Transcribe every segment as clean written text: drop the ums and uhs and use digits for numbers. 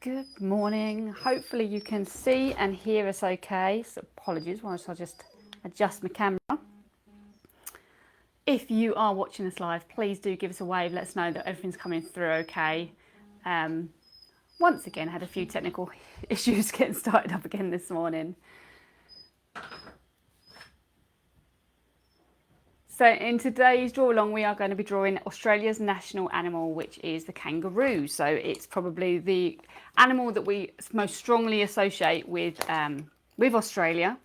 Good morning. Hopefully you can see and hear us okay. So apologies whilst I just adjust my camera. If you are watching us live, please do give us a wave. Let us know that everything's coming through okay. Um, Once again, had a few technical issues getting started up again this morning. So in today's draw along, we are going to be drawing Australia's national animal, which is the kangaroo. So it's probably the animal that we most strongly associate with Australia,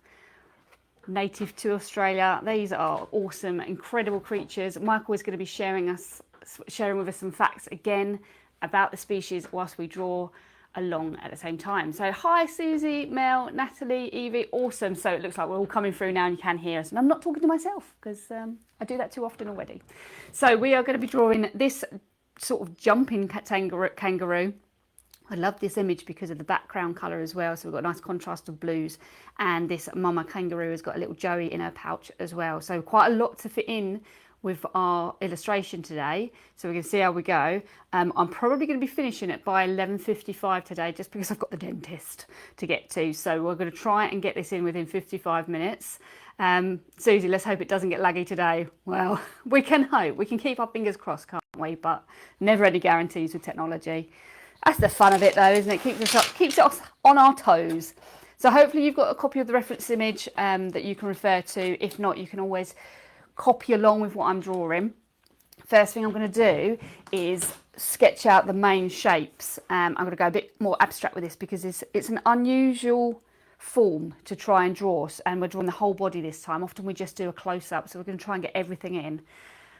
native to Australia. These are awesome, incredible creatures. Michael is going to be sharing with us some facts again about the species whilst we draw along at the same time. So hi Susie, Mel, Natalie, Evie, awesome. So it looks like we're all coming through now and you can hear us. And I'm not talking to myself because I do that too often already. So we are going to be drawing this sort of jumping kangaroo. I love this image because of the background colour as well. So we've got a nice contrast of blues, and this mama kangaroo has got a little Joey in her pouch as well. So quite a lot to fit in with our illustration today, so we can see how we go. I'm probably going to be finishing it by 11:55 today, just because I've got the dentist to get to. So we're going to try and get this in within 55 minutes. Susie, let's hope it doesn't get laggy today. Well, we can hope. We can keep our fingers crossed, can't we? But never any guarantees with technology. That's the fun of it though, isn't it? Keeps us on our toes. So hopefully you've got a copy of the reference image that you can refer to. If not, you can always copy along with what I'm drawing. First thing I'm going to do is sketch out the main shapes. I'm going to go a bit more abstract with this because it's an unusual form to try and draw, and we're drawing the whole body this time. Often we just do a close-up, so we're going to try and get everything in.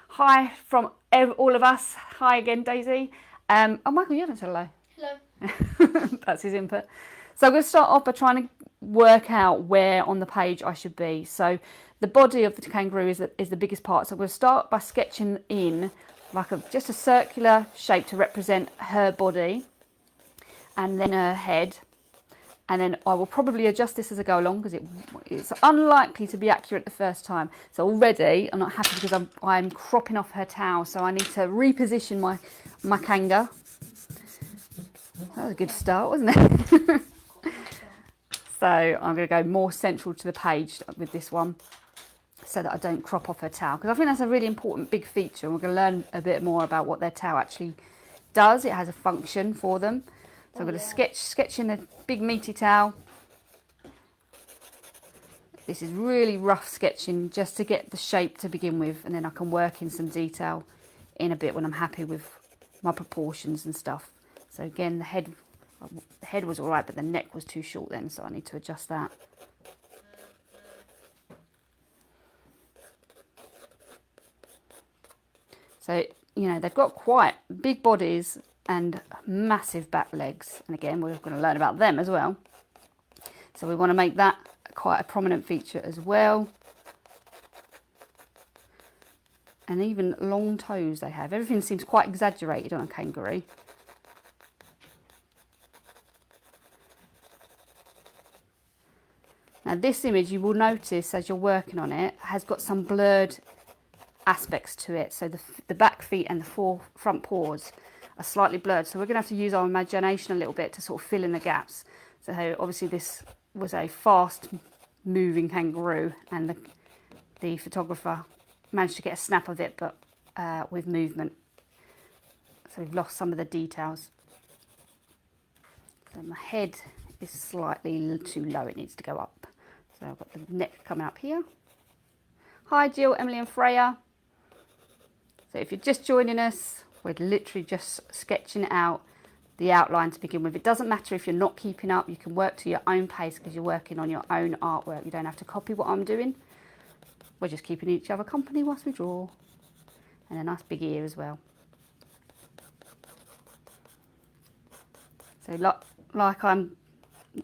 Hi from all of us. Hi again, Daisy. Oh, Michael, you haven't said hello. Hello. That's his input. So I'm going to start off by trying to work out where on the page I should be. So the body of the kangaroo is the biggest part. So I'm going to start by sketching in like just a circular shape to represent her body, and then her head. And then I will probably adjust this as I go along because it's unlikely to be accurate the first time. So already I'm not happy because I'm cropping off her towel, so I need to reposition my kanga. That was a good start, wasn't it? So I'm going to go more central to the page with this one so that I don't crop off her towel, because I think that's a really important big feature. We're going to learn a bit more about what their towel actually does. It has a function for them. So I'm going to sketch in the big meaty towel. This is really rough sketching just to get the shape to begin with, and then I can work in some detail in a bit when I'm happy with my proportions and stuff. So again, the head was all right, but the neck was too short then, so I need to adjust that. So, you know, they've got quite big bodies and massive back legs. And again, we're going to learn about them as well. So we want to make that quite a prominent feature as well. And even long toes they have. Everything seems quite exaggerated on a kangaroo. Now this image, you will notice as you're working on it, has got some blurred aspects to it. So the back feet and the front paws are slightly blurred. So we're going to have to use our imagination a little bit to sort of fill in the gaps. So obviously this was a fast moving kangaroo, and the photographer managed to get a snap of it, but with movement. So we've lost some of the details. So my head is slightly too low, it needs to go up. So I've got the neck coming up here. Hi Jill, Emily and Freya. So if you're just joining us, we're literally just sketching out the outline to begin with. It doesn't matter if you're not keeping up, you can work to your own pace because you're working on your own artwork. You don't have to copy what I'm doing. We're just keeping each other company whilst we draw. And a nice big ear as well. So like I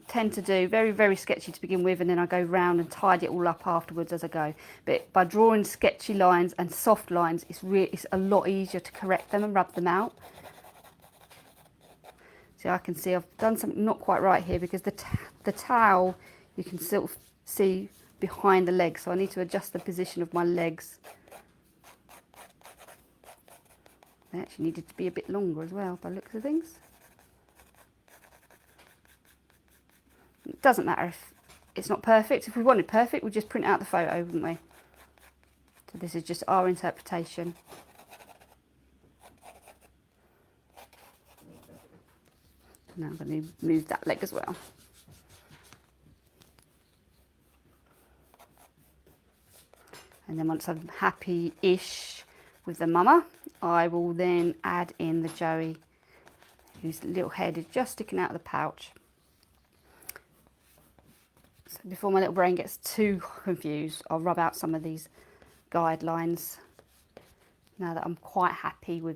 tend to do, very, very sketchy to begin with, and then I go round and tidy it all up afterwards as I go. But by drawing sketchy lines and soft lines, it's a lot easier to correct them and rub them out. So I can see I've done something not quite right here because the towel, you can sort of see behind the legs. So I need to adjust the position of my legs. They actually needed to be a bit longer as well by the looks of things. It doesn't matter if it's not perfect. If we wanted perfect, we'd just print out the photo, wouldn't we? So this is just our interpretation. Now I'm going to move that leg as well. And then once I'm happy-ish with the mama, I will then add in the Joey, whose little head is just sticking out of the pouch. So before my little brain gets too confused, I'll rub out some of these guidelines now that I'm quite happy with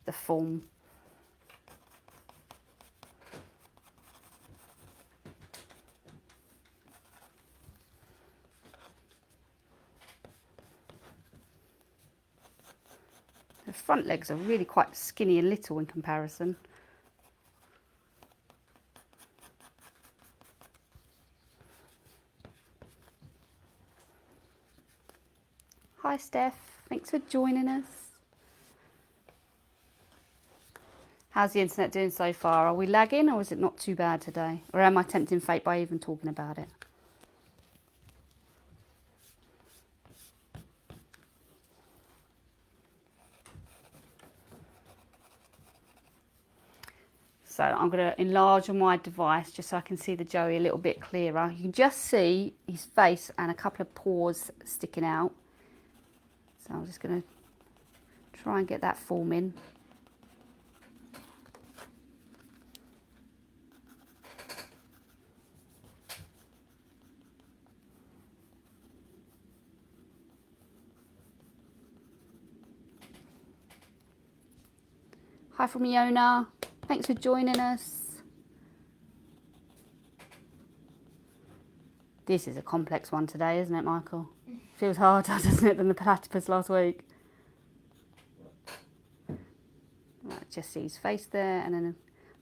the form. The front legs are really quite skinny and little in comparison. Hi Steph, thanks for joining us. How's the internet doing so far? Are we lagging or is it not too bad today? Or am I tempting fate by even talking about it? So I'm going to enlarge on my device just so I can see the Joey a little bit clearer. You can just see his face and a couple of paws sticking out. So I'm just going to try and get that form in. Hi from Iona. Thanks for joining us. This is a complex one today, isn't it, Michael? Feels harder, doesn't it, than the platypus last week? Right, just see his face there, and then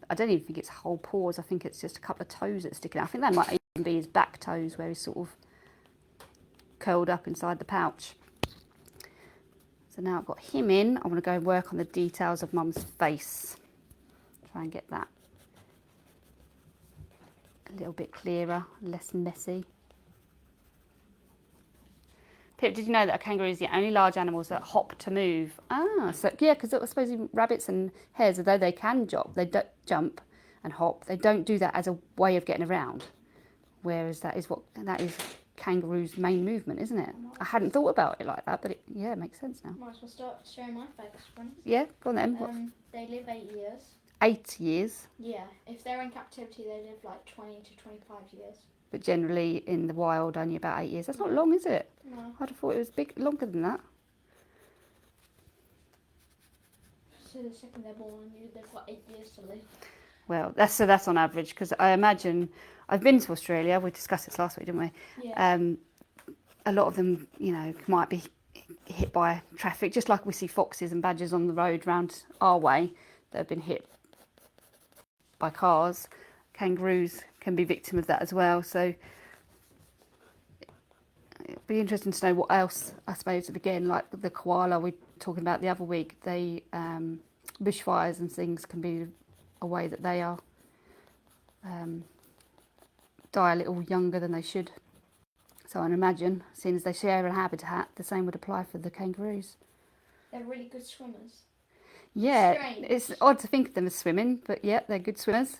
I don't even think it's whole paws. I think it's just a couple of toes that's sticking out. I think that might even be his back toes where he's sort of curled up inside the pouch. So now I've got him in. I want to go and work on the details of Mum's face. Try and get that a little bit clearer, less messy. Pip, did you know that a kangaroo is the only large animals that hop to move? Ah, so yeah, because I suppose rabbits and hares, although they can jump and hop, they don't do that as a way of getting around. Whereas that is kangaroo's main movement, isn't it? I hadn't thought about it like that, but yeah, it makes sense now. Might as well start showing my favourite ones. Yeah, go on then. They live 8 years. 8 years? Yeah, if they're in captivity, they live like 20 to 25 years. But generally in the wild, only about 8 years. That's not long, is it? No. I'd have thought it was longer than that. So the second they're born, they've got 8 years to live. Well, that's on average, because I imagine, I've been to Australia, we discussed this last week, didn't we? Yeah. A lot of them, might be hit by traffic, just like we see foxes and badgers on the road round our way that have been hit by cars. Kangaroos can be victim of that as well. So it'd be interesting to know what else, I suppose, again, like the koala we were talking about the other week, they bushfires and things can be a way that they are die a little younger than they should. So I'd imagine, seeing as they share a habitat, the same would apply for the kangaroos. They're really good swimmers. Yeah, Strange. it's odd to think of them as swimming, but yeah, they're good swimmers.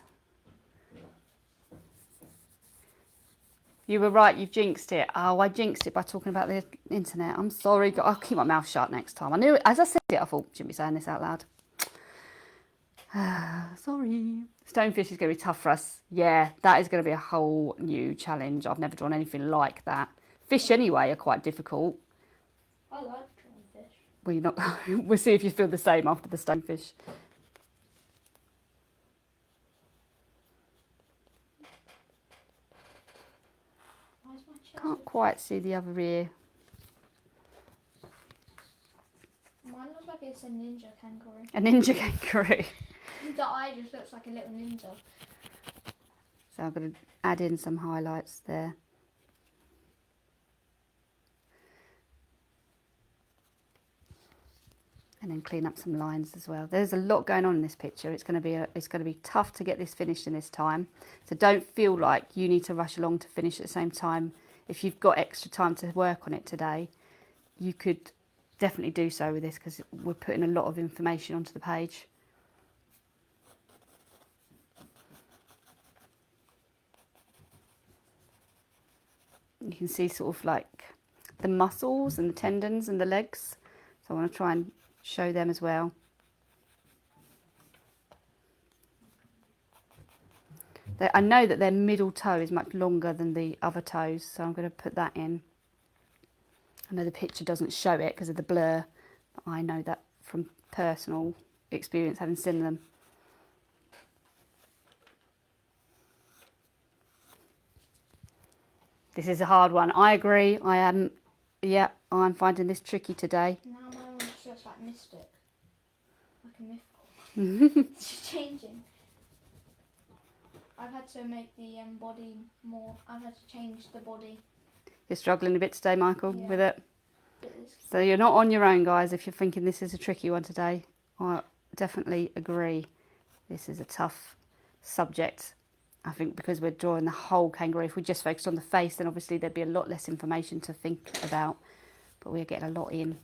You were right, you've jinxed it. Oh, I jinxed it by talking about the internet. I'm sorry, I'll keep my mouth shut next time. I knew it, as I said it, I thought, shouldn't be saying this out loud. Sorry. Stonefish is going to be tough for us. Yeah, that is going to be a whole new challenge. I've never drawn anything like that. Fish anyway are quite difficult. I like drawing fish. Well, you're not, we'll see if you feel the same after the stonefish. Why is my chest? Can't quite see the other ear. Mine looks like it's a ninja kangaroo. A ninja kangaroo. The eye just looks like a little ninja. So I'm going to add in some highlights there. And then clean up some lines as well. There's a lot going on in this picture. It's going to be tough to get this finished in this time. So don't feel like you need to rush along to finish at the same time. If you've got extra time to work on it today, you could definitely do so with this, because we're putting a lot of information onto the page. You can see sort of like the muscles and the tendons and the legs. So I want to try and show them as well. I know that their middle toe is much longer than the other toes, so I'm going to put that in. I know the picture doesn't show it because of the blur, but I know that from personal experience having seen them. This is a hard one. I agree. I'm finding this tricky today. Now my one's just like Mystic. Like a mythical. It's changing. I've had to make the body more. I've had to change the body. You're struggling a bit today, Michael, Yeah. with it. It is. So you're not on your own, guys, if you're thinking this is a tricky one today. I definitely agree. This is a tough subject. I think because we're drawing the whole kangaroo. If we just focused on the face, then obviously there'd be a lot less information to think about. But we're getting a lot in.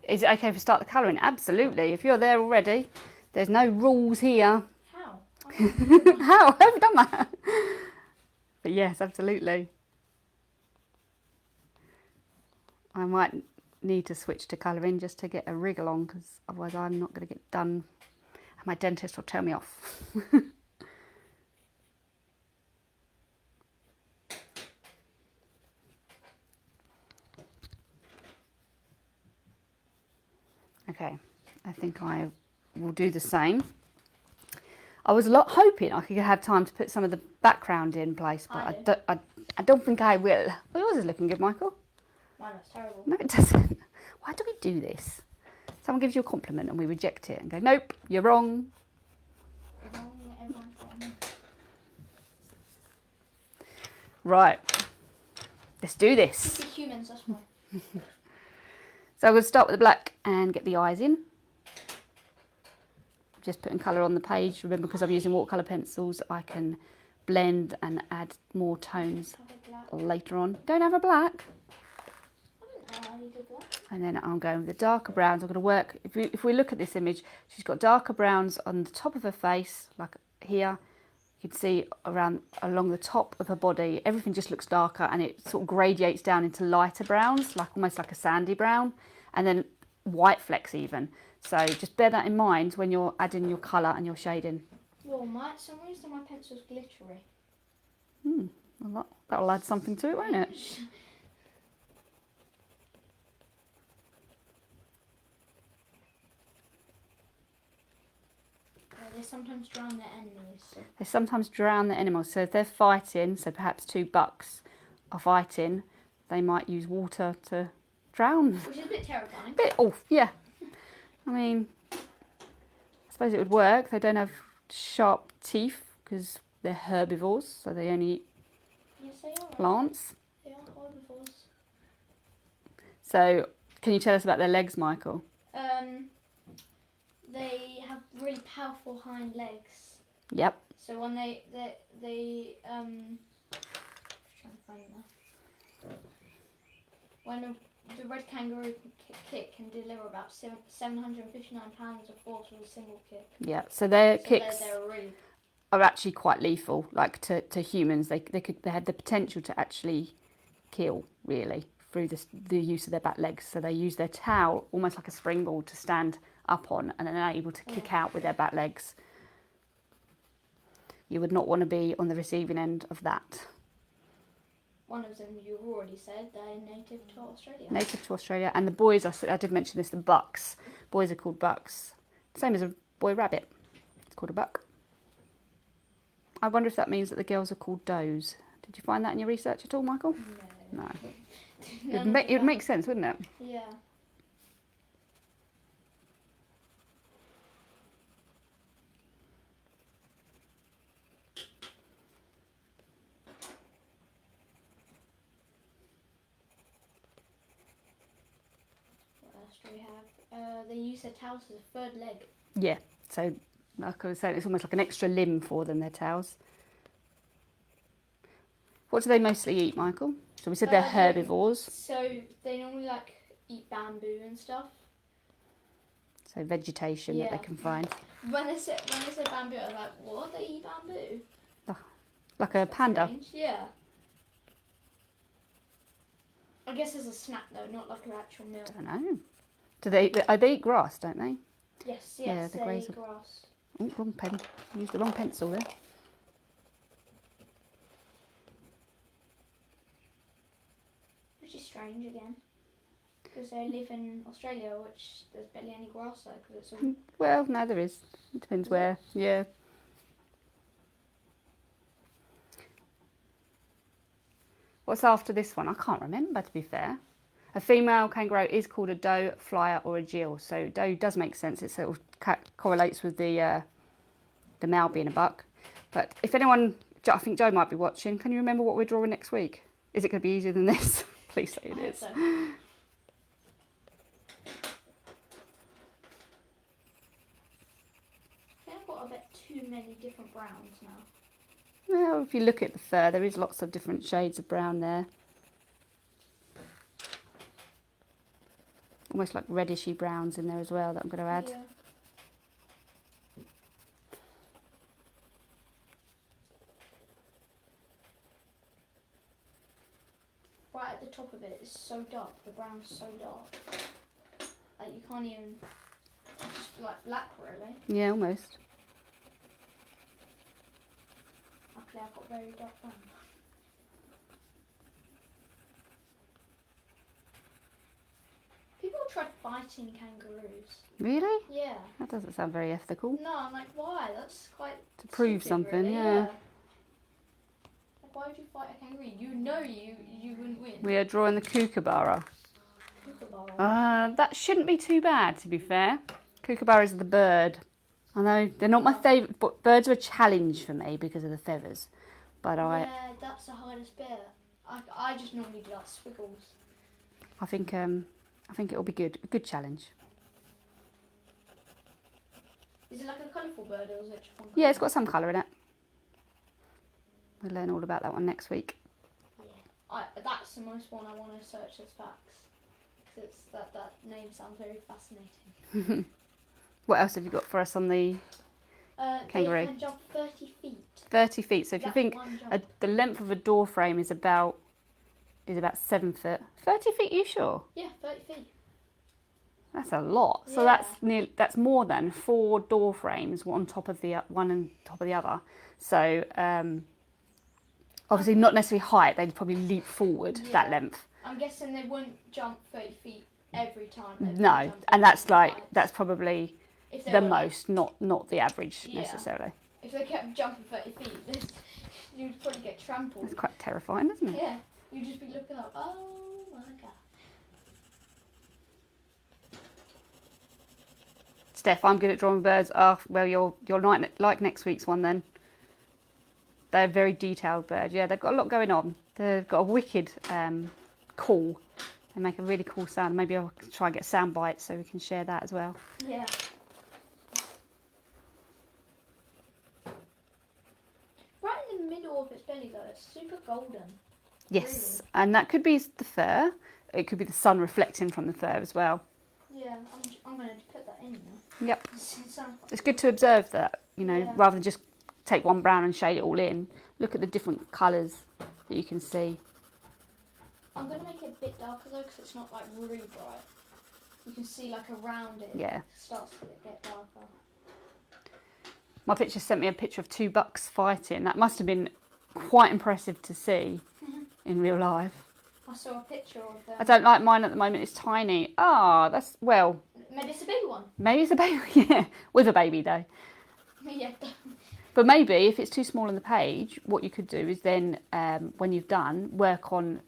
Is it okay if we start the colouring? Absolutely. If you're there already, there's no rules here. How? How? I haven't done that. But yes, absolutely. I might need to switch to colouring just to get a wriggle on, because otherwise I'm not going to get done. And my dentist will tell me off. Okay, I think I will do the same. I was hoping I could have time to put some of the background in place, but I don't think I will. Well, yours is looking good, Michael. Mine was terrible. No, it doesn't. Why do we do this? Someone gives you a compliment and we reject it and go, nope, you're wrong. Everyone's wrong. Right, let's do this. It's the humans, that's why. So I'm going to start with the black and get the eyes in. Just putting colour on the page. Remember, because I'm using watercolour pencils, I can blend and add more tones later on. Don't have a black. I didn't know I needed black. And then I'm going with the darker browns. I'm going to work, if we look at this image, she's got darker browns on the top of her face, like here. You can see along the top of her body, everything just looks darker, and it sort of gradiates down into lighter browns, like almost like a sandy brown, and then white flecks even. So just bear that in mind when you're adding your colour and your shading. Well, some reason my pencil's glittery. Well, that'll add something to it, won't it? They sometimes drown their enemies. So. They sometimes drown the animals. So if they're fighting, so perhaps two bucks are fighting, they might use water to drown. Which is a bit terrifying. Yeah. I mean, I suppose it would work. They don't have sharp teeth because they're herbivores, so they only eat plants. They are herbivores. So can you tell us about their legs, Michael? They have really powerful hind legs. Yep. So when they trying to find it now. When the red kangaroo kick can deliver about 759 pounds of force with a single kick. Yeah. So their kicks they're really are actually quite lethal. Like to humans, they had the potential to actually kill, really, through the use of their back legs. So they use their tail almost like a springboard to stand up on, and then they're able to kick out with their back legs. You would not want to be on the receiving end of that. One of them you've already said, they're native to Australia. Native to Australia. And the boys, I did mention this, the bucks. Boys are called bucks. Same as a boy rabbit. It's called a buck. I wonder if that means that the girls are called does. Did you find that in your research at all, Michael? No. No. It would make sense, wouldn't it? Yeah. do we have? They use their tails as a third leg. Yeah, so like I was saying, it's almost like an extra limb for them, their tails. What do they mostly eat, Michael? So we said they're herbivores. So they normally like eat bamboo and stuff. So vegetation that they can find. When they say bamboo, I'm like, what? They eat bamboo? Like a panda. Strange. Yeah. I guess as a snack though, not like an actual meal. I don't know. They eat grass, don't they? Yes, Yeah, they graze eat grass. Oh, wrong pen. Used the wrong pencil there. Which is strange again. Because they live in Australia, which there's barely any grass there. Cause it's all... Well, no, there is. It depends where. Yeah. What's after this one? I can't remember, to be fair. A female kangaroo is called a doe, flyer, or a gill. So doe does make sense. It sort of correlates with the male being a buck. But if anyone, I think Joe might be watching. Can you remember what we're drawing next week? Is it going to be easier than this? Please say it is. So. I've got a bit too many different browns now. Well, if you look at the fur, there is lots of different shades of brown there. Almost like reddishy browns in there as well that I'm going to add. Yeah. Right at the top of it is so dark. The brown's so dark. Like you can't even. It's just like black, really. Yeah, almost. Luckily, I've got very dark brown. People tried fighting kangaroos. Really? Yeah. That doesn't sound very ethical. No, I'm like, why? That's quite. To prove stupid, something, really. yeah. Like, why would you fight a kangaroo? You know you wouldn't win. We are drawing the kookaburra. Kookaburra. That shouldn't be too bad, to be fair. Kookaburra is the bird. I know they're not my favourite, but birds are a challenge for me because of the feathers. But Yeah, that's the hardest bit. I just normally do like squiggles. I think it'll be good. A good challenge. Is it like a colourful bird or is it just one colour? Yeah, it's got some colour in it. We'll learn all about that one next week. Yeah. That's the most one I want to search as facts. Because that name sounds very fascinating. What else have you got for us on the kangaroo? They can jump 30 feet. 30 feet. So if you That's think one jump. the length of a door frame is about 7 foot. 30 feet, you sure? Yeah, 30 feet. That's a lot. So Yeah. that's more than 4 door frames, one on top of the other. So obviously not necessarily height. They'd probably leap forward that length. I'm guessing they wouldn't jump 30 feet every time. No, and that's probably If they the were, most, not the average Yeah. necessarily. If they kept jumping 30 feet, you'd probably get trampled. It's quite terrifying, isn't it? Yeah, you'd just be looking up. Oh my god. Steph, I'm good at drawing birds. Oh, well, you're like next week's one then. They're a very detailed bird. Yeah, they've got a lot going on. They've got a wicked call. They make a really cool sound. Maybe I'll try and get a sound bite so we can share that as well. Yeah. Right in the middle of its belly though, it's super golden. Yes, and that could be the fur. It could be the sun reflecting from the fur as well. Yeah, I'm going to put that in now. Yep. Sounds It's good to observe that, Yeah. rather than just take one brown and shade it all in. Look at the different colours that you can see. I'm going to make it a bit darker though, because it's not like really bright. You can see like around it. Yeah. It starts to get darker. My picture sent me a picture of 2 bucks fighting. That must have been quite impressive to see in real life. I saw a picture of them. I don't like mine at the moment. It's tiny. That's, well, Maybe it's a big one. maybe it's a baby. Yeah, with a baby though. Yeah. But maybe if it's too small on the page, what you could do is then, when you've done, work on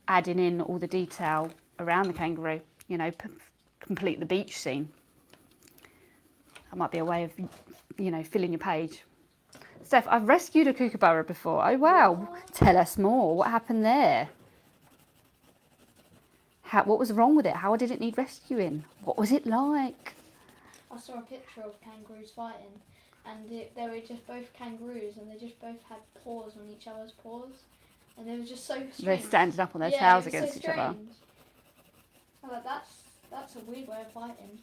adding in all the detail around the kangaroo. Complete the beach scene. That might be a way of, filling your page. Steph, I've rescued a kookaburra before. Oh wow! What? Tell us more. What happened there? What was wrong with it? How did it need rescuing? What was it like? I saw a picture of kangaroos fighting, and they were just both kangaroos, and they just both had paws on each other's paws, and they were just so strange. They're standing up on their yeah, tails it was against so each other. strange. I was like, that's a weird way of fighting.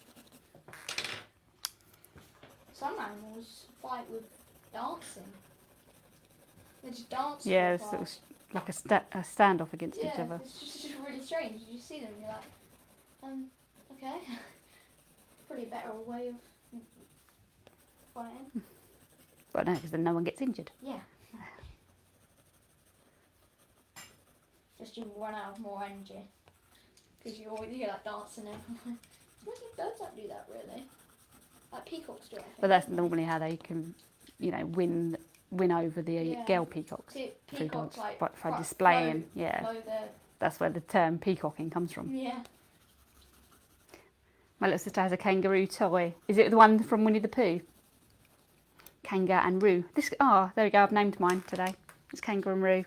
Some animals fight with dancing. They just dance. Yeah, it was like a standoff against each other. It's just really strange. You see them, you're like, okay. Probably a better way of fighting. But no, because then no one gets injured. Yeah. Just you run out of more energy. Because you're like dancing everywhere. I don't think birds don't do that really. Like peacocks do it, I think. But that's normally how they can, win over the girl peacocks. Peacocks like by displaying, flow That's where the term peacocking comes from. Yeah. My little sister has a kangaroo toy. Is it the one from Winnie the Pooh? Kangaroo. There we go. I've named mine today. It's Kangaroo.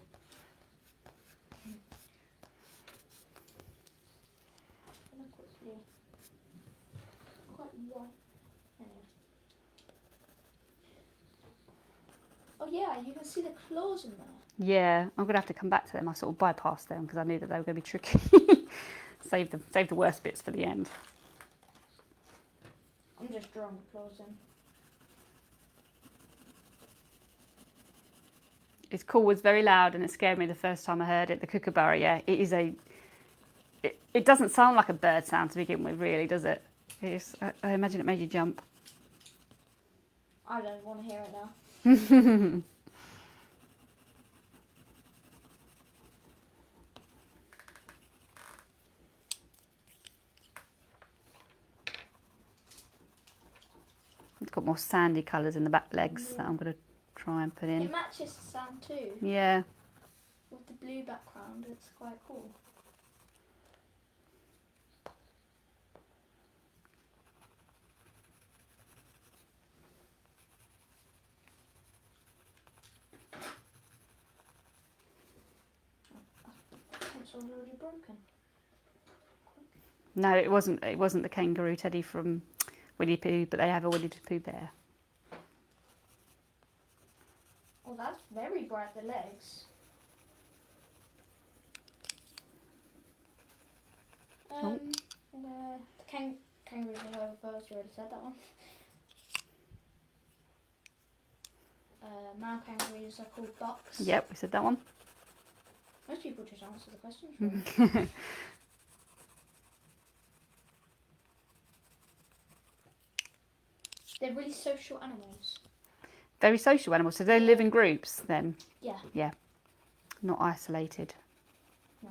Oh yeah, you can see the claws in there. Yeah, I'm gonna have to come back to them. I sort of bypassed them because I knew that they were going to be tricky. Save the worst bits for the end. I'm just drawing the claws in. Its call was very loud and it scared me the first time I heard it. The kookaburra, yeah, it is it doesn't sound like a bird sound to begin with, really, does it? I imagine it made you jump. I don't want to hear it now. It's got more sandy colours in the back legs that I'm going to try and put in. It matches the sand too. Yeah. With the blue background, it's quite cool. Pencil's already broken. No, it wasn't. It wasn't the kangaroo teddy from Winnie the Pooh, but they have a Winnie the Pooh bear. Oh, that's very bright, the legs. The kangaroos are over birds, you already said that one. Male kangaroos are called bucks. Yep, we said that one. Most people just answer the questions wrong. They're really social animals. Very social animals, so they live in groups then? Yeah. Yeah, not isolated. No,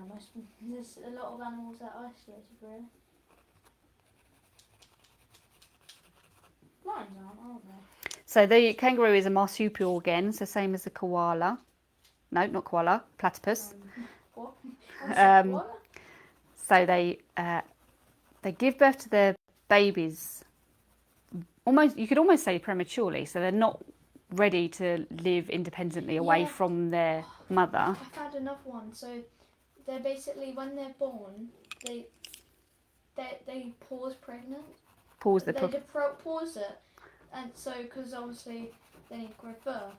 there's a lot of animals that are isolated, really. Lions aren't they? So the kangaroo is a marsupial again, so same as the koala. No, not koala, platypus. What? Um, So they give birth to their babies you could almost say prematurely, so they're not ready to live independently away from their mother. I found another one. So they're basically, when they're born, they pause pregnant. Pause it, and so because obviously they need to grow fur,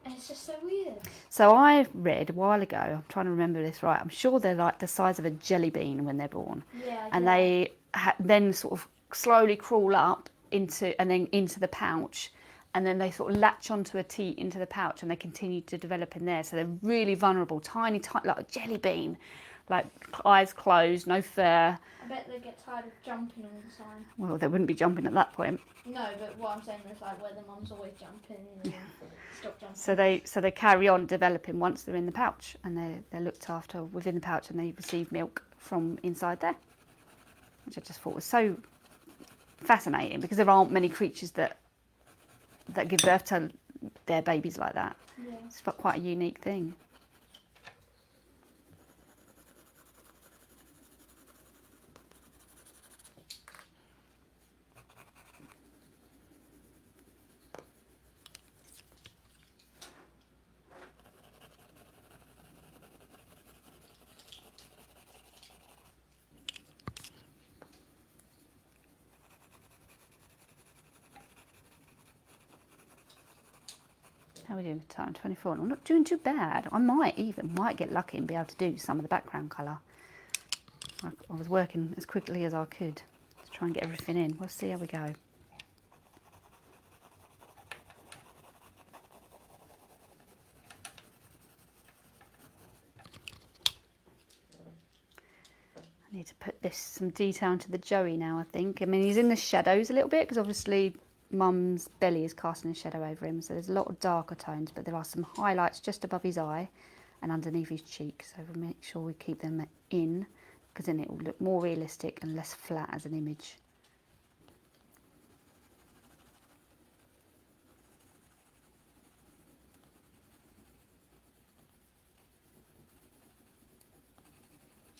and it's just so weird. So I read a while ago, I'm trying to remember this right, I'm sure they're like the size of a jelly bean when they're born. Yeah. And they then sort of slowly crawl up into the pouch, and then they sort of latch onto a teat into the pouch, and they continue to develop in there. So they're really vulnerable, tiny, like a jelly bean, like eyes closed, no fur. I bet they get tired of jumping all the time. Well, they wouldn't be jumping at that point. No, but what I'm saying is like where the mum's always jumping and stop jumping. So they carry on developing once they're in the pouch, and they're looked after within the pouch, and they receive milk from inside there, which I just thought was so fascinating, because there aren't many creatures that give birth to their babies like that. Yeah. It's quite a unique thing. How are we doing with time? 24. I'm not doing too bad. I might get lucky and be able to do some of the background colour. I was working as quickly as I could to try and get everything in. We'll see how we go. I need to put some detail into the Joey now, I think. I mean, he's in the shadows a little bit because obviously Mum's belly is casting a shadow over him. So there's a lot of darker tones, but there are some highlights just above his eye and underneath his cheek. So we'll make sure we keep them in because then it will look more realistic and less flat as an image.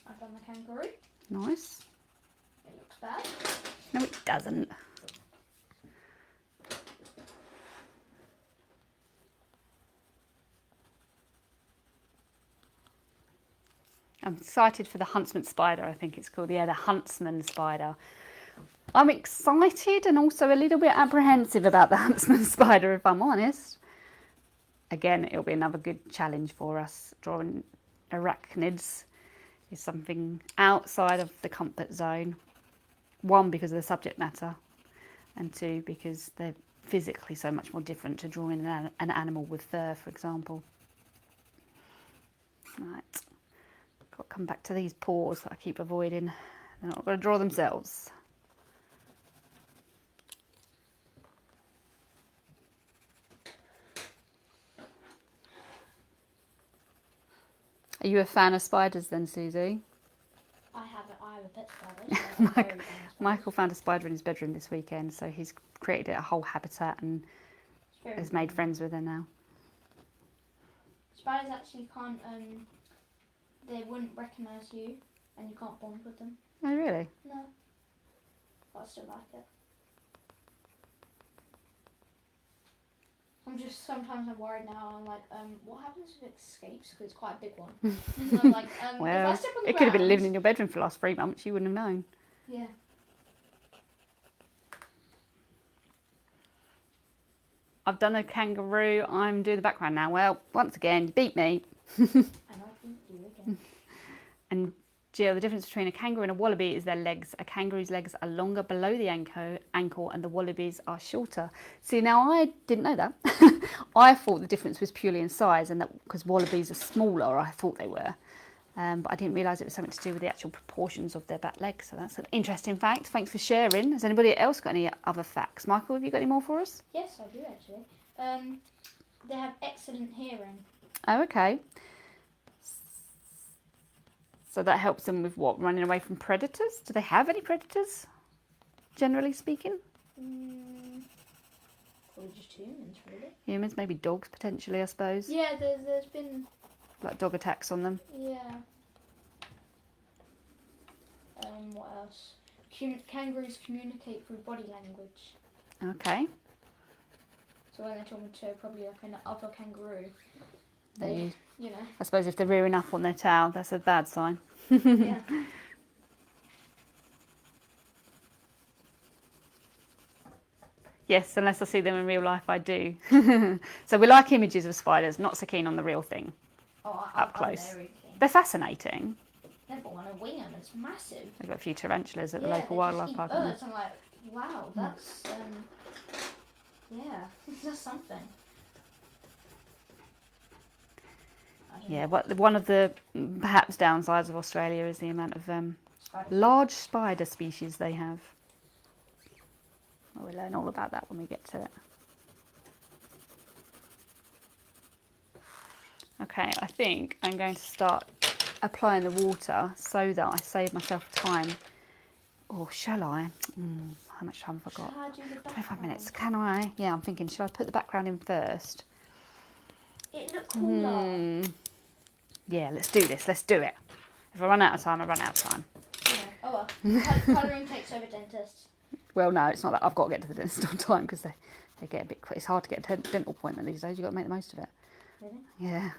I've done the kangaroo. Nice. It looks bad. No, it doesn't. I'm excited for the huntsman spider, I think it's called. Yeah, the huntsman spider. I'm excited and also a little bit apprehensive about the huntsman spider, if I'm honest. Again, it'll be another good challenge for us. Drawing arachnids is something outside of the comfort zone. One, because of the subject matter, and two, because they're physically so much more different to drawing an animal with fur, for example. Right, got to come back to these paws that I keep avoiding. They're not going to draw themselves. Are you a fan of spiders then, Susie? I have a pet spider. So I'm very fan of spiders. Michael found a spider in his bedroom this weekend, so he's created a whole habitat and has made friends with her now. Spiders actually can't, they wouldn't recognise you and you can't bond with them. Oh, really? No. But I still like it. Sometimes I'm worried now. I'm like, what happens if it escapes? Because it's quite a big one. And I'm like, well, if I step on the it could have been ground- living in your bedroom for the last 3 months. You wouldn't have known. Yeah. I've done a kangaroo. I'm doing the background now. Well, once again, you beat me. And I beat you again. And Jill, the difference between a kangaroo and a wallaby is their legs. A kangaroo's legs are longer below the ankle and the wallabies are shorter. See, now I didn't know that. I thought the difference was purely in size, and that because wallabies are smaller, I thought they were. But I didn't realise it was something to do with the actual proportions of their back legs. So that's an interesting fact. Thanks for sharing. Has anybody else got any other facts? Michael, have you got any more for us? Yes, I do actually. They have excellent hearing. Oh, okay. So that helps them with what? Running away from predators? Do they have any predators, generally speaking? Probably just humans, really. Humans, maybe dogs potentially, I suppose. Yeah, there's been... Like dog attacks on them. Yeah. What else? Kangaroos communicate through body language. Okay. So when they're talking to probably like an other kangaroo, They, you know. I suppose if they're rearing up on their tail, that's a bad sign. Yeah. Yes, unless I see them in real life, I do. So we like images of spiders, not so keen on the real thing. Oh, Up close. I'm very keen. They're fascinating. Never want to wing them. It's massive. We've got a few tarantulas at the Yeah, local they wildlife just eat park. birds. I'm like, wow, that's yeah, that's something. I don't Yeah, know. but one of the perhaps downsides of Australia is the amount of Spiders. large spider species they have. Well, we'll learn all about that when we get to it. Okay, I think I'm going to start applying the water so that I save myself time. Or shall I? How much time have I got? Shall I do the 25 background? minutes. Can I? Yeah, I'm thinking, should I put the background in first? It looked cooler. Yeah, let's do this. Let's do it. If I run out of time, I run out of time. Yeah. Oh well. Colouring takes over dentists. Well, no, it's not that I've got to get to the dentist on time because they get a bit... It's hard to get a dental appointment these days. You've got to make the most of it. Really? Yeah.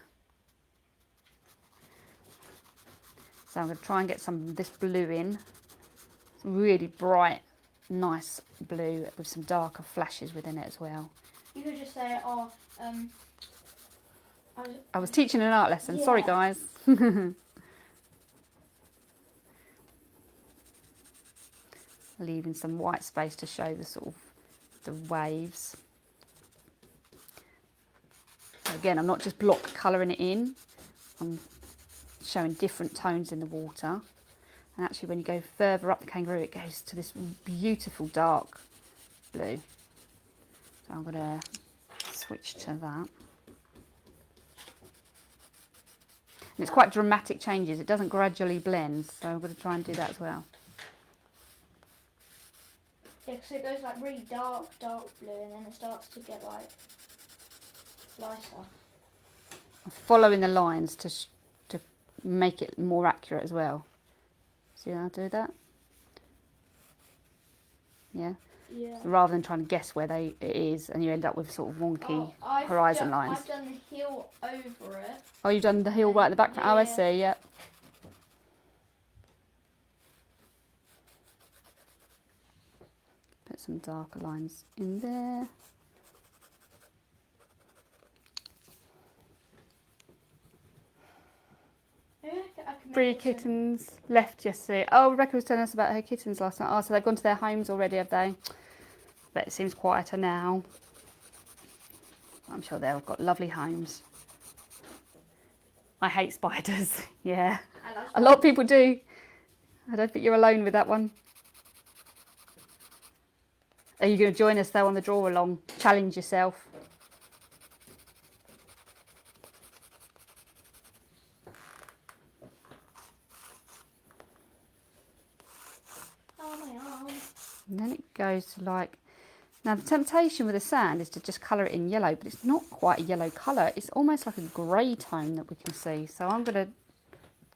So I'm going to try and get some of this blue in. It's really bright, nice blue with some darker flashes within it as well. You could just say, oh, I was teaching an art lesson. Yeah. Sorry, guys. Leaving some white space to show the sort of the waves. So again, I'm not just block colouring it in. I'm showing different tones in the water. And actually, when you go further up the Kangaroo, it goes to this beautiful dark blue. So I'm going to switch to that. And it's quite dramatic changes. It doesn't gradually blend, so I'm going to try and do that as well. Yeah, because it goes like really dark blue, and then it starts to get like lighter. I'm following the lines to make it more accurate as well. See how I do that? Yeah. Yeah. So rather than trying to guess where it is, and you end up with sort of wonky horizon lines. I've done the hill over it. Oh, you've done the hill right at the background. Yeah. Oh, I see. Yep. Put some darker lines in there. Three kittens left yesterday. Oh, Rebecca was telling us about her kittens last night. Oh, so they've gone to their homes already, have they? But it seems quieter now. I'm sure they've got lovely homes. I hate spiders. Yeah. A lot of people do. I don't think you're alone with that one. Are you going to join us though on the draw along? Challenge yourself. And then it goes to like, now the temptation with the sand is to just colour it in yellow, but it's not quite a yellow colour. It's almost like a grey tone that we can see. So I'm going to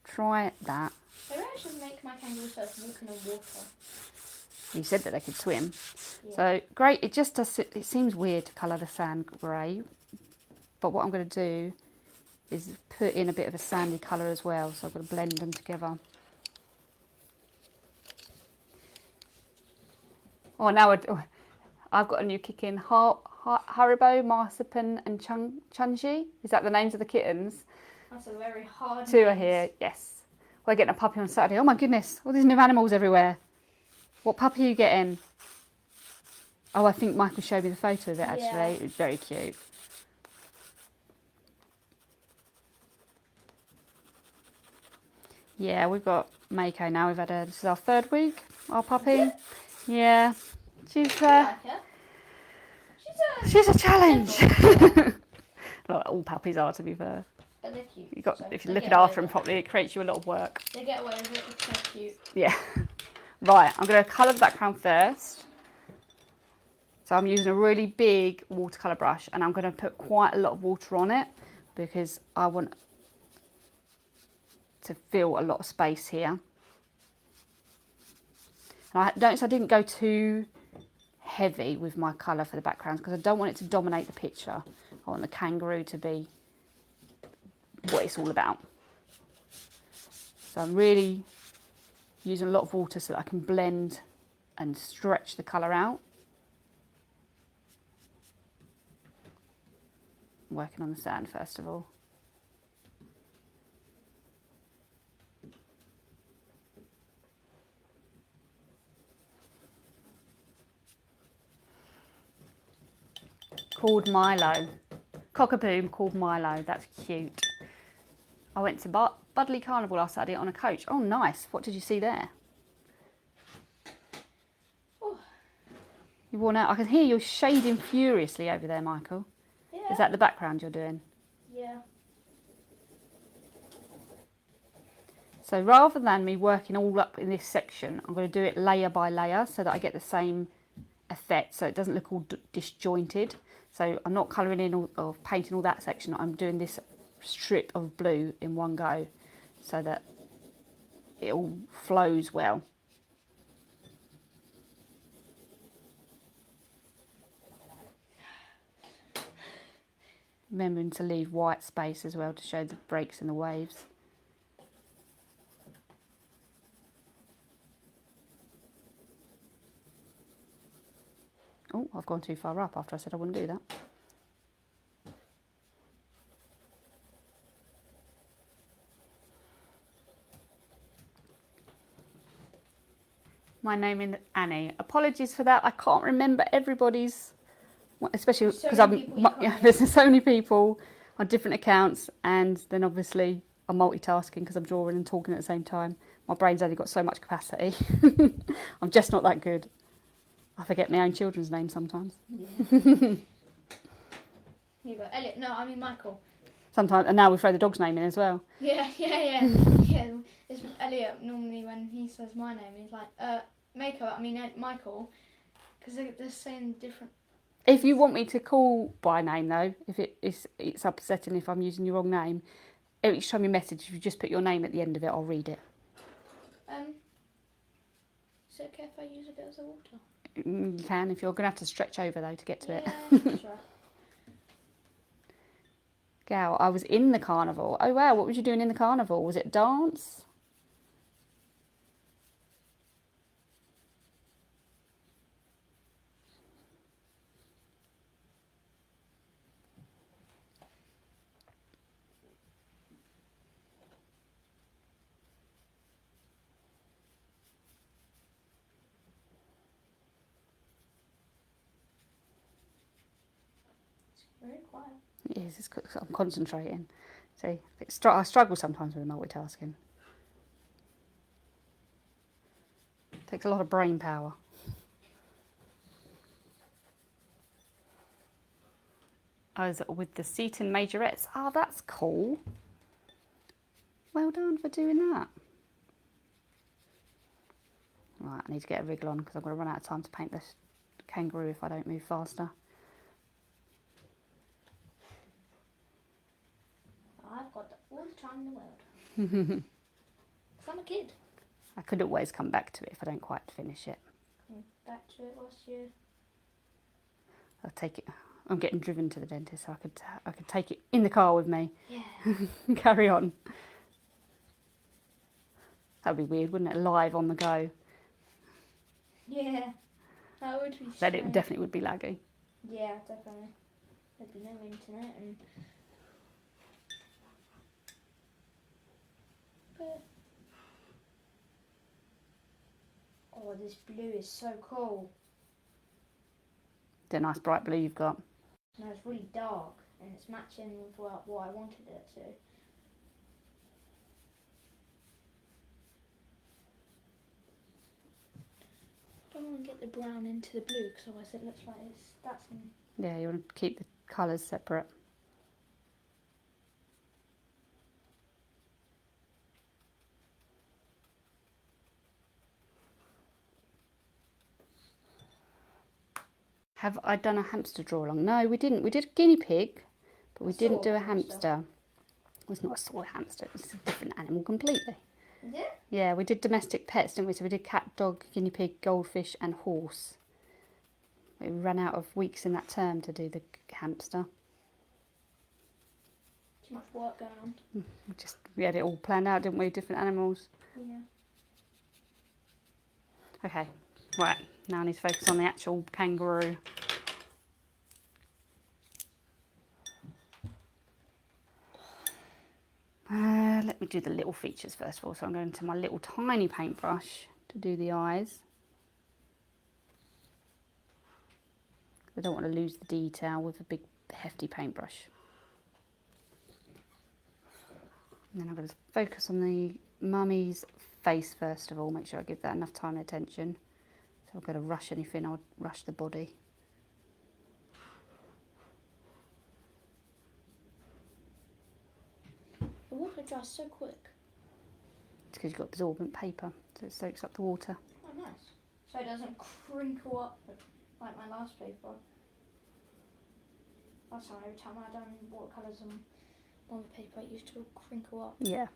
try that. Maybe I should make my kangaroo start walking on water. You said that they could swim. Yeah. So great, it just does, it seems weird to colour the sand grey. But what I'm going to do is put in a bit of a sandy colour as well. So I'm going to blend them together. Oh, now I've got a new kick in. Haribo, Marzipan and Chunji. Is that the names of the kittens? That's a very hard Two are here, yes. We're getting a puppy on Saturday. Oh my goodness, all these new animals everywhere. What puppy are you getting? Oh, I think Michael showed me the photo of it actually. Yeah. It was very cute. Yeah, we've got Mako now. We've had her, this is our third week, our puppy. Yeah, she's she's a challenge. Well, all puppies are, to be fair. But they're cute. If you're looking after them properly, it creates you a lot of work. They get away with it. It's so cute. Yeah. Right, I'm going to colour the background first. So I'm using a really big watercolour brush, and I'm going to put quite a lot of water on it because I want to fill a lot of space here. And notice I didn't go too heavy with my colour for the background because I don't want it to dominate the picture. I want the kangaroo to be what it's all about. So I'm really using a lot of water so that I can blend and stretch the colour out. I'm working on the sand first of all. Called Milo. Cockapoo called Milo. That's cute. I went to Budley Carnival last Saturday on a coach. Oh, nice. What did you see there? Oh. You worn out. I can hear you shading furiously over there, Michael. Yeah. Is that the background you're doing? Yeah. So rather than me working all up in this section, I'm going to do it layer by layer so that I get the same effect, so it doesn't look all disjointed. So I'm not colouring in or painting all that section. I'm doing this strip of blue in one go so that it all flows well. Remembering to leave white space as well to show the breaks in the waves. Oh, I've gone too far up after I said I wouldn't do that. My name is Annie. Apologies for that. I can't remember everybody's, especially So because many people you can't remember. there's so many people on different accounts, and then obviously I'm multitasking because I'm drawing and talking at the same time. My brain's only got so much capacity. I'm just not that good. I forget my own children's names sometimes. Yeah. Here you go. Elliot. No, I mean Michael. Sometimes, and now we throw the dog's name in as well. Yeah. It's Elliot. Normally, when he says my name, he's like, Michael, because they're saying different. If you want me to call by name though, if it's upsetting if I'm using your wrong name, each time you message, if you just put your name at the end of it, I'll read it. Is it okay if I use a bit of the water? You can, if you're going to have to stretch over though to get to it. That's right. Gal, I was in the carnival. Oh wow, what was you doing in the carnival? Was it dance? Very quiet. It is, it's 'cause I'm concentrating. See, I struggle sometimes with multitasking. It takes a lot of brain power. I was with the Seaton Majorettes. Oh, that's cool. Well done for doing that. Right, I need to get a wriggle on because I'm going to run out of time to paint this kangaroo if I don't move faster. I've got all the time in the world. 'Cause I'm a kid. I could always come back to it if I don't quite finish it. Back to it last year. I'll take it. I'm getting driven to the dentist, so I could take it in the car with me. Yeah. And carry on. That'd be weird, wouldn't it? Live on the go. Yeah. That would be. Then it definitely would be laggy. Yeah, definitely. There'd be no internet and. But... Oh, this blue is so cool. The nice bright blue you've got. No, it's really dark and it's matching with what I wanted it to. Don't want to get the brown into the blue because otherwise it looks like that's in. Yeah, you want to keep the colours separate. Have I done a hamster draw along? No, we didn't. We did a guinea pig, but we didn't do a hamster. It was not a soy hamster. It was a different animal completely. Is it? Yeah, we did domestic pets, didn't we? So we did cat, dog, guinea pig, goldfish and horse. We ran out of weeks in that term to do the hamster. Too much work going on. We had it all planned out, didn't we? Different animals. Yeah. Okay, right. Now I need to focus on the actual kangaroo. Let me do the little features first of all. So I'm going to my little tiny paintbrush to do the eyes. I don't want to lose the detail with a big hefty paintbrush. And then I'm going to focus on the mummy's face first of all. Make sure I give that enough time and attention. So I'm going to rush anything, I'll rush the body. The water dries so quick. It's because you've got absorbent paper, so it soaks up the water. Oh, nice. So it doesn't crinkle up like my last paper. Last time, every time I done watercolours on the paper, it used to crinkle up. Yeah.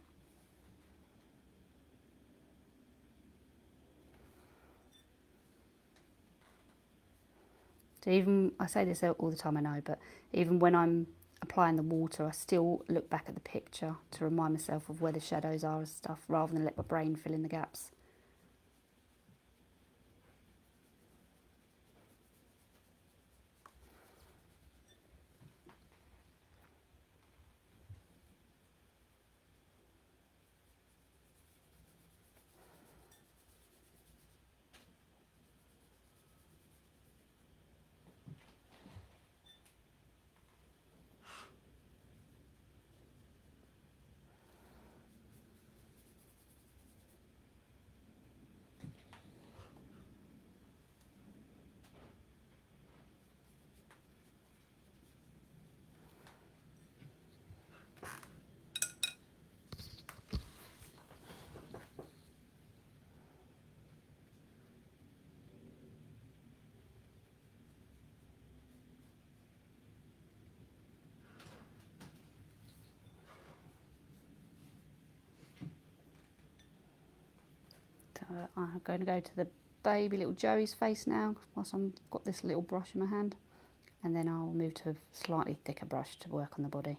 So even, I say this all the time, I know, but even when I'm applying the water, I still look back at the picture to remind myself of where the shadows are and stuff, rather than let my brain fill in the gaps. I'm going to go to the baby little Joey's face now, whilst I've got this little brush in my hand. And then I'll move to a slightly thicker brush to work on the body.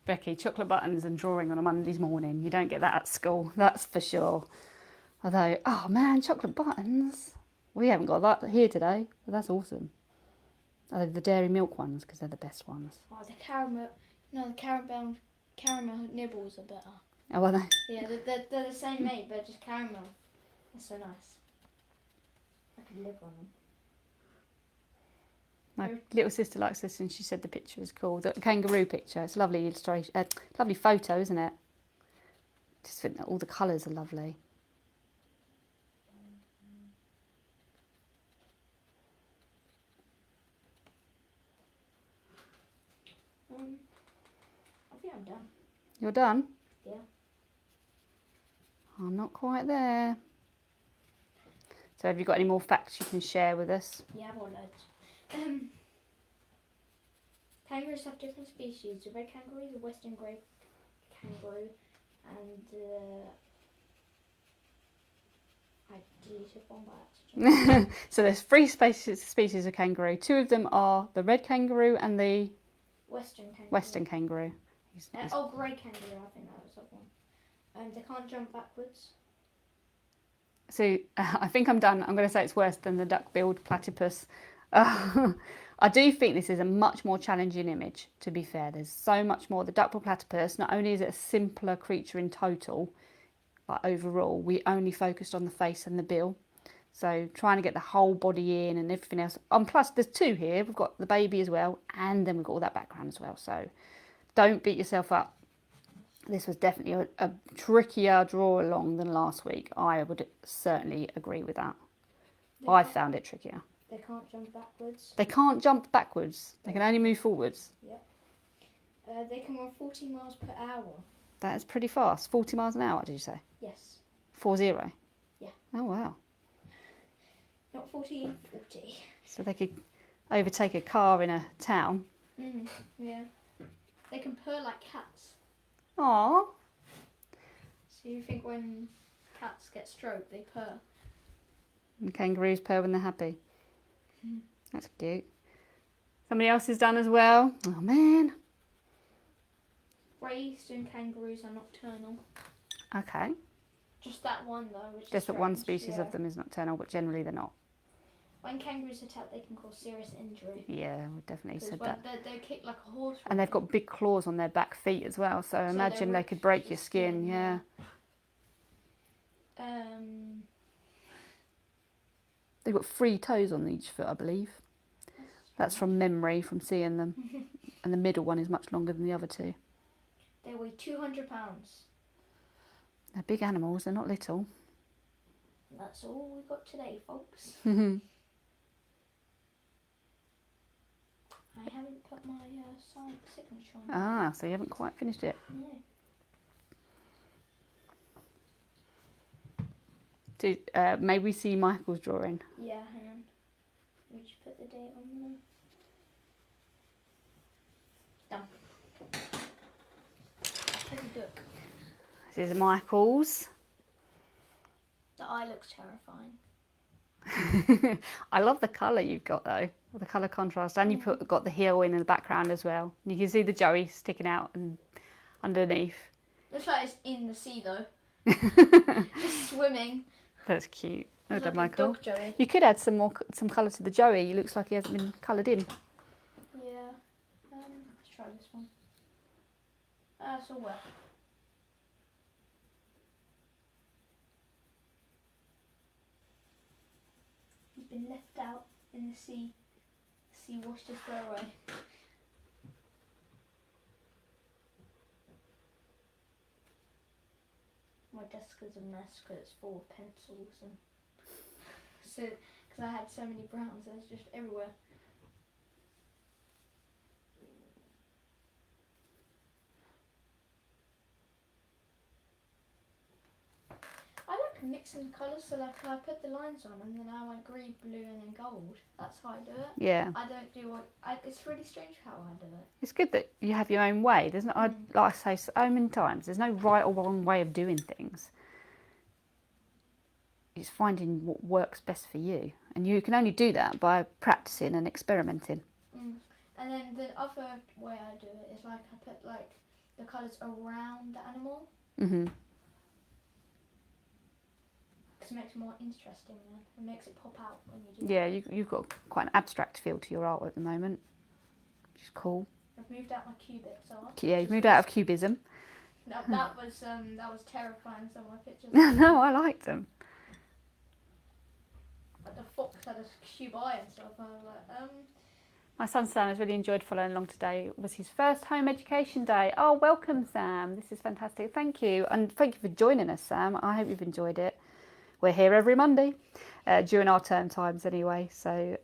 Becky, chocolate buttons and drawing on a Monday's morning. You don't get that at school, that's for sure. Although, oh man, chocolate buttons. We haven't got that here today, but that's awesome. Oh, the dairy milk ones, because they're the best ones. Oh, the caramel. No, the caramel nibbles are better. Oh, are they? Yeah, they're the same mate, but just caramel. They're so nice. I could live on them. My little sister likes this, and she said the picture is cool. The kangaroo picture. It's a lovely illustration, lovely photo, isn't it? Just think that all the colours are lovely. I think I'm done. You're done? Yeah. I'm not quite there. So have you got any more facts you can share with us? Yeah, I've got loads. Kangaroos have different species: the red kangaroo, the western grey kangaroo, and I deleted one by accident. So there's 3 species of kangaroo. 2 of them are the red kangaroo and the Western kangaroo. He's Grey kangaroo, I think that was that one. They can't jump backwards. So I think I'm done. I'm going to say it's worse than the duck-billed platypus. I do think this is a much more challenging image, to be fair. There's so much more. The duck-billed platypus, not only is it a simpler creature in total, but overall, we only focused on the face and the bill. So trying to get the whole body in and everything else. And plus, there's 2 here. We've got the baby as well, and then we've got all that background as well. So don't beat yourself up. This was definitely a trickier draw along than last week. I would certainly agree with that. I found it trickier. They can't jump backwards. They can't jump backwards. They can only move forwards. Yep. They can run 40 miles per hour. That is pretty fast. 40 miles an hour, did you say? Yes. 40? Yeah. Oh, wow. Not 40, 40. So they could overtake a car in a town. Yeah. They can purr like cats. Aww. So you think when cats get stroked, they purr? And kangaroos purr when they're happy. That's cute. Somebody else is done as well. Oh, man. Grey eastern kangaroos are nocturnal. Okay. Just that one, though. Which Just is that one strange. species of them is nocturnal, but generally they're not. When kangaroos attack, they can cause serious injury. Yeah, we definitely said that. They kick like a horse. And they've got big claws on their back feet as well, so imagine they could break your skin, yeah. They've got 3 toes on each foot, I believe. That's from memory, from seeing them. And the middle one is much longer than the other 2. They weigh 200 pounds. They're big animals, they're not little. That's all we got today, folks. I haven't put my signature on. Ah, so you haven't quite finished it. No. May we see Michael's drawing? Yeah, hang on. Let me just put the date on there. Done. Pretty good. This is Michael's. The eye looks terrifying. I love the colour you've got though, the colour contrast, and you got the heel in the background as well. You can see the Joey sticking out and underneath. Looks like it's in the sea though. Just swimming. That's cute. Well Looks done, like a Michael. dog Joey. You could add some colour to the Joey. He looks like he hasn't been coloured in. Yeah. Let's try this one. It's all wet. He's been left out in the sea. The sea washed his fur away. My desk is a mess because it's full of pencils and so because I had so many browns, there's just everywhere. I like mixing colours. So like I put the lines on, and then I went green, blue, and then gold. That's how I do it. Yeah. I don't do what. It's really strange how I do it. It's good that you have your own way. There's not, like I say so many times, there's no right or wrong way of doing things. It's finding what works best for you. And you can only do that by practicing and experimenting. And then the other way I do it is like I put like the colours around the animal. Mm-hmm. Because it makes it more interesting then. It makes it pop out when you do Yeah, you've got quite an abstract feel to your art at the moment, which is cool. I've moved out my cubics art. Yeah, you've moved out of cubism. That was terrifying. Some of my pictures. No, I liked them. Like the fox had a cube eye and stuff. And I was like, My son Sam has really enjoyed following along today. It was his first home education day. Oh, welcome, Sam. This is fantastic. Thank you. And thank you for joining us, Sam. I hope you've enjoyed it. We're here every Monday, during our term times anyway. So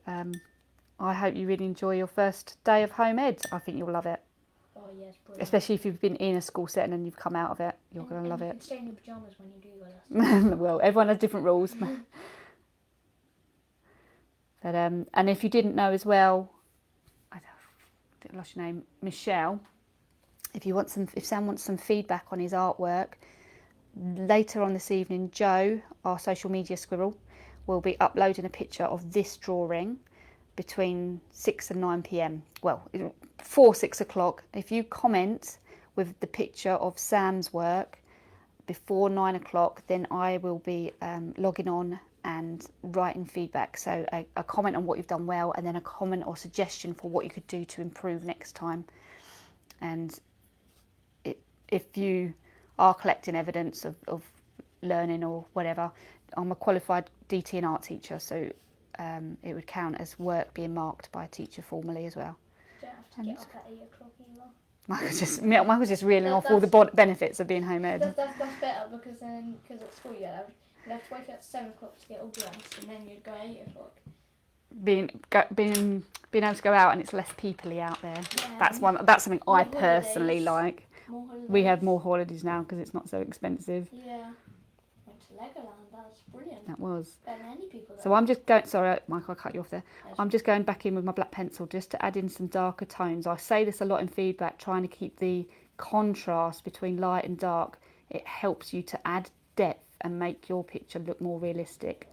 I hope you really enjoy your first day of home ed. I think you'll love it. oh yes, brilliant. Especially if you've been in a school setting and you've come out of it. You're going to love You it. can stay in your pyjamas when you do with us. Well, everyone has different rules. But and if you didn't know as well, I lost your name, Michelle. If Sam wants some feedback on his artwork, later on this evening, Joe, our social media squirrel, will be uploading a picture of this drawing between 6 and 9 p.m. Well, 6 o'clock. If you comment with the picture of Sam's work before 9 o'clock, then I will be logging on and writing feedback. So a comment on what you've done well, and then a comment or suggestion for what you could do to improve next time. And if you are collecting evidence of learning or whatever, I'm a qualified DT and art teacher, so it would count as work being marked by a teacher formally as well. You don't have to get up at 8 o'clock either. Michael's just reeling off all the benefits of being home ed. That's better because at school you'd have to wake up at 7 o'clock to get all dressed, and then you'd go at 8 o'clock. Being able to go out and it's less peoply out there. Yeah. That's something I More personally holidays. like. More holidays. We have more holidays now because it's not so expensive. Yeah. Went to Legoland. That was brilliant. That was. Better than any people. So I'm just going. Sorry, Michael, I cut you off there. I'm just going back in with my black pencil just to add in some darker tones. I say this a lot in feedback, trying to keep the contrast between light and dark. It helps you to add depth and make your picture look more realistic.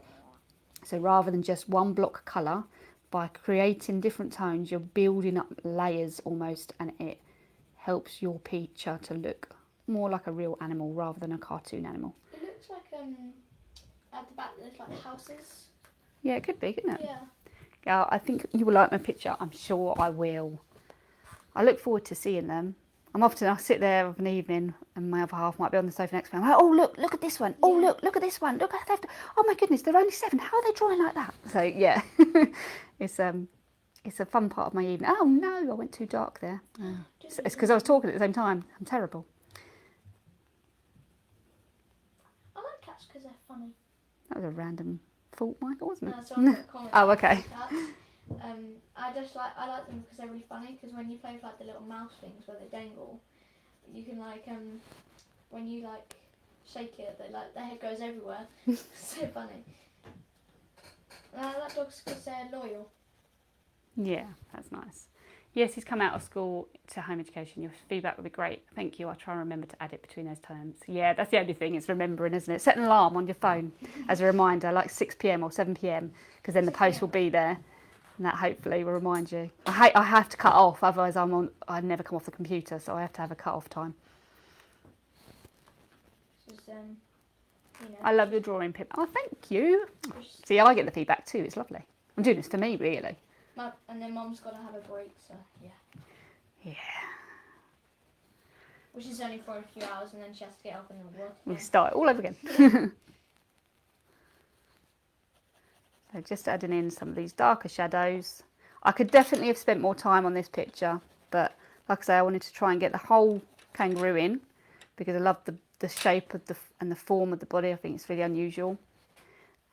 So rather than just one block colour, by creating different tones, you're building up layers almost, and it helps your picture to look more like a real animal rather than a cartoon animal. It looks like at the back there's like houses. Yeah, it could be, couldn't it? Yeah. Yeah, I think you will like my picture. I'm sure I will. I look forward to seeing them. I sit there of an evening and my other half might be on the sofa next to me. I'm like, oh, look at this one. Oh, look at this one. Look at that. Oh my goodness, they're only 7. How are they drawing like that? So yeah, it's a fun part of my evening. Oh no, I went too dark there. It's because I was talking at the same time. I'm terrible. I like cats because they're funny. That was a random thought, Michael, wasn't it? No, so I'm gonna comment Oh, on okay. cats. I like them because they're really funny. Because when you play with like the little mouse things where they dangle, you can like when you like shake it, their head goes everywhere. So funny. And I like dogs because they're loyal. Yeah, that's nice. Yes, he's come out of school to home education. Your feedback would be great. Thank you. I'll try and remember to add it between those times. Yeah, that's the only thing. It's remembering, isn't it? Set an alarm on your phone as a reminder, like 6 p.m. or 7 p.m, because then the post will be there, and that hopefully will remind you. I have to cut off, otherwise I never come off the computer, so I have to have a cut off time. Just, I love your drawing, Pip. Oh, thank you. See, I get the feedback too. It's lovely. I'm doing this for me, really. And then Mum's got to have a break, so yeah. Yeah. Which is only for a few hours, and then she has to get up and then work We again. start it all over again. So just adding in some of these darker shadows. I could definitely have spent more time on this picture, but like I say, I wanted to try and get the whole kangaroo in because I love the shape of and the form of the body. I think it's really unusual.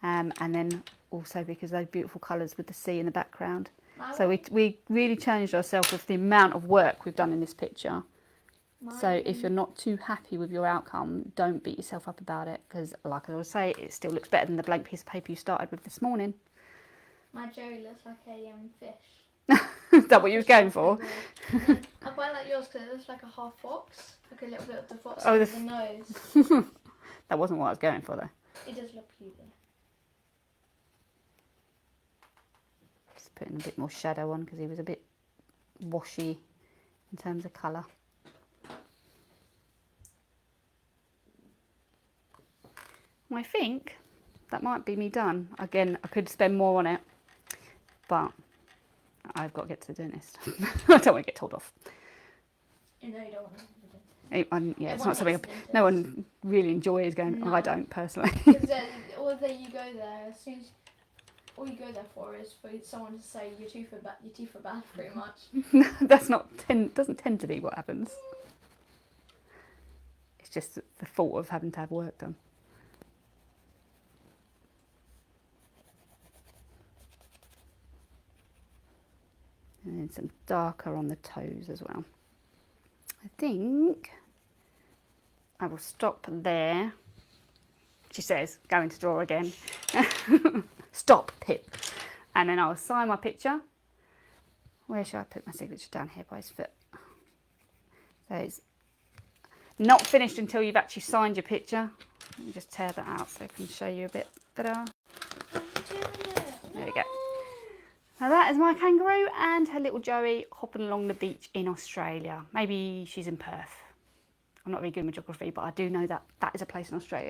And then also because those beautiful colours with the sea in the background. So we really challenged ourselves with the amount of work we've done in this picture. So if you're not too happy with your outcome, don't beat yourself up about it, because like I always say, it still looks better than the blank piece of paper you started with this morning. My Joey looks like a fish. Is that what you was going for? No, I quite like yours because it looks like a half fox, like a little bit of the fox Oh, with the nose. That wasn't what I was going for though. It does look cute though. Just putting a bit more shadow on because he was a bit washy in terms of colour. I think that might be me done. Again, I could spend more on it, but I've got to get to the dentist. I don't want to get told off. You know you don't want to. Yeah, it's not something no one really enjoys going. No. I don't personally. Because all that you go there, as soon as all you go there for is for someone to say your teeth are bad, pretty much. That's doesn't tend to be what happens. It's just the thought of having to have work done. And then some darker on the toes as well. I think I will stop there. She says, going to draw again. Stop, Pip. And then I'll sign my picture. Where should I put my signature? Down here by his foot. So it's not finished until you've actually signed your picture. Let me just tear that out so I can show you a bit better. There we go. Now that is my kangaroo and her little Joey hopping along the beach in Australia. Maybe she's in Perth. I'm not very good with geography, but I do know that that is a place in Australia.